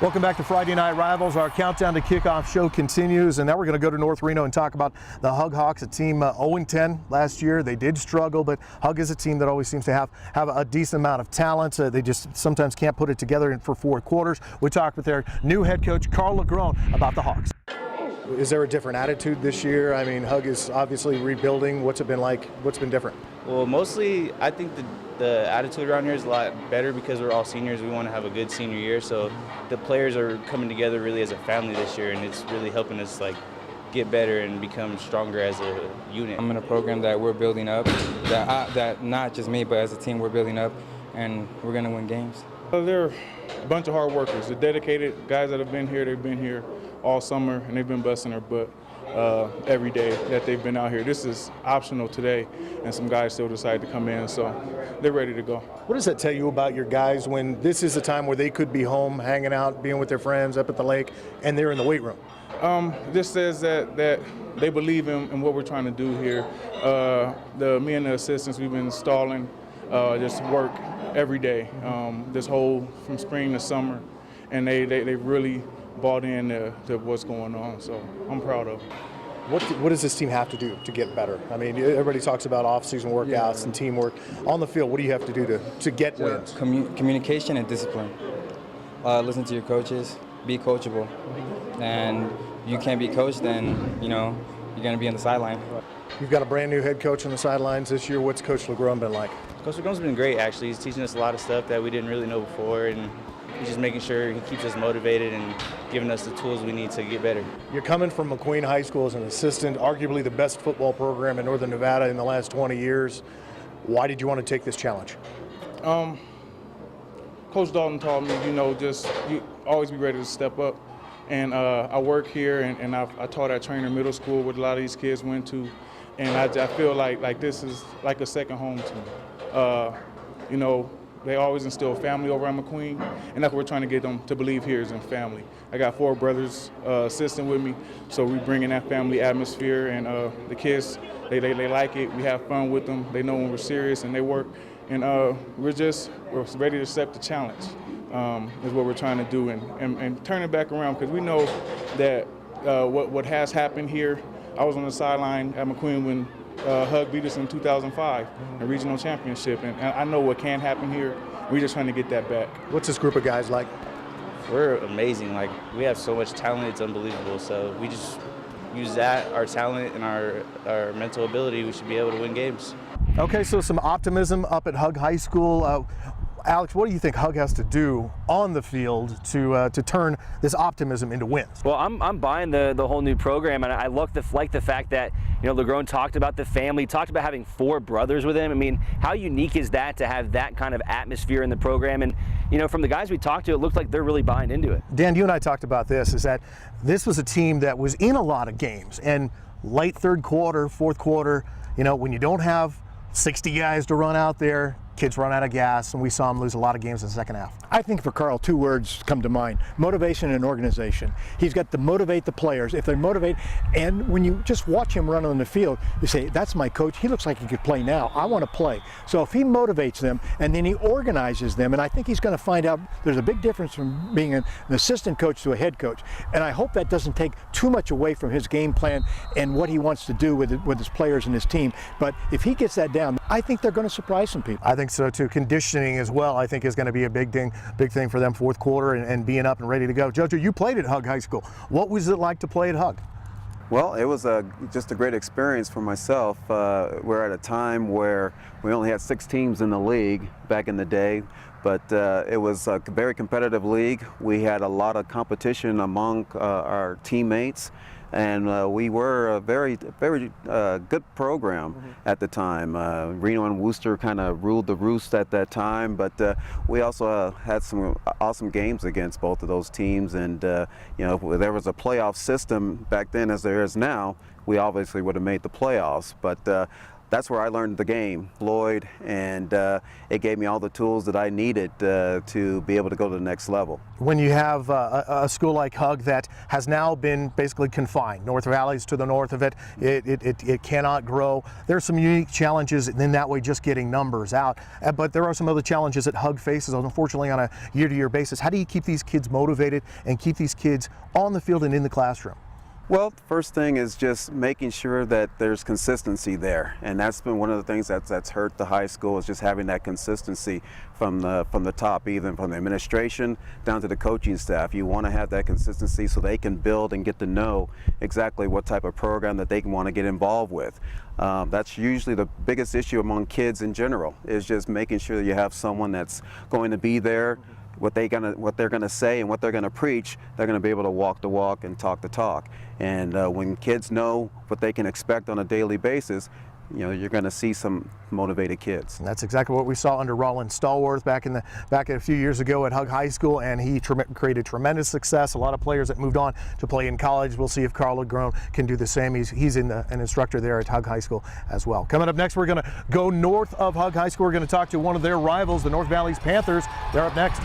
Welcome back to Friday Night Rivals. Our countdown to kickoff show continues, and now we're going to go to North Reno and talk about the Hug Hawks, a team 0-10 last year. They did struggle, but Hug is a team that always seems to have a decent amount of talent. They just sometimes can't put it together for four quarters. We talked with their new head coach, Carl LeGrone, about the Hawks. Is there a different attitude this year? I mean, Hug is obviously rebuilding. What's it been like? What's been different? Well, mostly I think the attitude around here is a lot better because we're all seniors. We want to have a good senior year, so the players are coming together really as a family this year, and it's really helping us like get better and become stronger as a unit. I'm in a program that we're building up, that not just me, but as a team we're building up, and we're going to win games. They're a bunch of hard workers. They're dedicated guys that have been here. They've been here all summer, and they've been busting their butt every day that they've been out here. This is optional today, and some guys still decided to come in, so they're ready to go. What does that tell you about your guys when this is a time where they could be home, hanging out, being with their friends up at the lake, and they're in the weight room? This says that they believe in what we're trying to do here. Me and the assistants, we've been installing just work every day, from spring to summer, and they really bought in to what's going on, so I'm proud of them. What does this team have to do to get better? I mean, everybody talks about off-season workouts and teamwork. On the field, what do you have to do to get wins? Communication and discipline. Listen to your coaches, be coachable. And you can't be coached, then, you're going to be on the sideline. You've got a brand new head coach on the sidelines this year. What's Coach LeGrone been like? Coach LeGrone's been great, actually. He's teaching us a lot of stuff that we didn't really know before, and he's just making sure he keeps us motivated and giving us the tools we need to get better. You're coming from McQueen High School as an assistant, arguably the best football program in Northern Nevada in the last 20 years. Why did you want to take this challenge? Coach Dalton taught me, you always be ready to step up. And I work here, and I taught at Trainer Middle School, where a lot of these kids went to, and I feel like this is like a second home to me. They always instill family over at McQueen, and that's what we're trying to get them to believe here is in family. I got 4 brothers assisting with me, so we bring in that family atmosphere, and the kids, they like it. We have fun with them. They know when we're serious, and they work, and we're ready to accept the challenge. Is what we're trying to do, and turn it back around, because we know that what has happened here. I was on the sideline at McQueen when Hug beat us in 2005, a regional championship, and I know what can happen here. We're just trying to get that back. What's this group of guys like? We're amazing. Like, we have so much talent, it's unbelievable. So we just use our talent and our mental ability. We should be able to win games. Okay, so some optimism up at Hug High School. Alex, what do you think Hug has to do on the field to turn this optimism into wins? Well, I'm buying the whole new program, and I like the fact that LeGrone talked about the family, talked about having 4 brothers with him. I mean, how unique is that to have that kind of atmosphere in the program? And from the guys we talked to, it looked like they're really buying into it. Dan, you and I talked about this. Is that this was a team that was in a lot of games, and late third quarter, fourth quarter, when you don't have 60 guys to run out there, kids run out of gas, and we saw them lose a lot of games in the second half. I think for Carl, 2 words come to mind: motivation and organization. He's got to motivate the players. If they motivate, and when you just watch him run on the field, you say, that's my coach. He looks like he could play now. I want to play. So if he motivates them and then he organizes them, and I think he's going to find out there's a big difference from being an assistant coach to a head coach. And I hope that doesn't take too much away from his game plan and what he wants to do with his players and his team. But if he gets that down, I think they're going to surprise some people. I think so too. Conditioning as well, I think, is going to be a big thing for them fourth quarter, and being up and ready to go. Jojo, you played at Hug High School. What was it like to play at Hug? Well, it was just a great experience for myself. We're at a time where we only had 6 teams in the league back in the day, but it was a very competitive league. We had a lot of competition among our teammates, and we were a very good program at the time. Reno and Worcester kind of ruled the roost at that time, but we also had some awesome games against both of those teams, and if there was a playoff system back then as there is now, we obviously would have made the playoffs. But that's where I learned the game, Lloyd, and it gave me all the tools that I needed to be able to go to the next level. When you have a school like Hug that has now been basically confined, North Valley's to the north of it, it cannot grow. There's some unique challenges in that way, just getting numbers out. But there are some other challenges that Hug faces, unfortunately, on a year-to-year basis. How do you keep these kids motivated and keep these kids on the field and in the classroom? Well, the first thing is just making sure that there's consistency there, and that's been one of the things that's hurt the high school, is just having that consistency from the top, even from the administration down to the coaching staff. You want to have that consistency so they can build and get to know exactly what type of program that they want to get involved with. That's usually the biggest issue among kids in general, is just making sure that you have someone that's going to be there. What they're gonna say and what they're gonna preach, they're gonna be able to walk the walk and talk the talk. And when kids know what they can expect on a daily basis, you're going to see some motivated kids. And that's exactly what we saw under Roland Stallworth back a few years ago at Hug High School, and he created tremendous success. A lot of players that moved on to play in college. We'll see if Carl LeGrone can do the same. He's an instructor there at Hug High School as well. Coming up next, we're going to go north of Hug High School. We're going to talk to one of their rivals, the North Valley's Panthers. They're up next.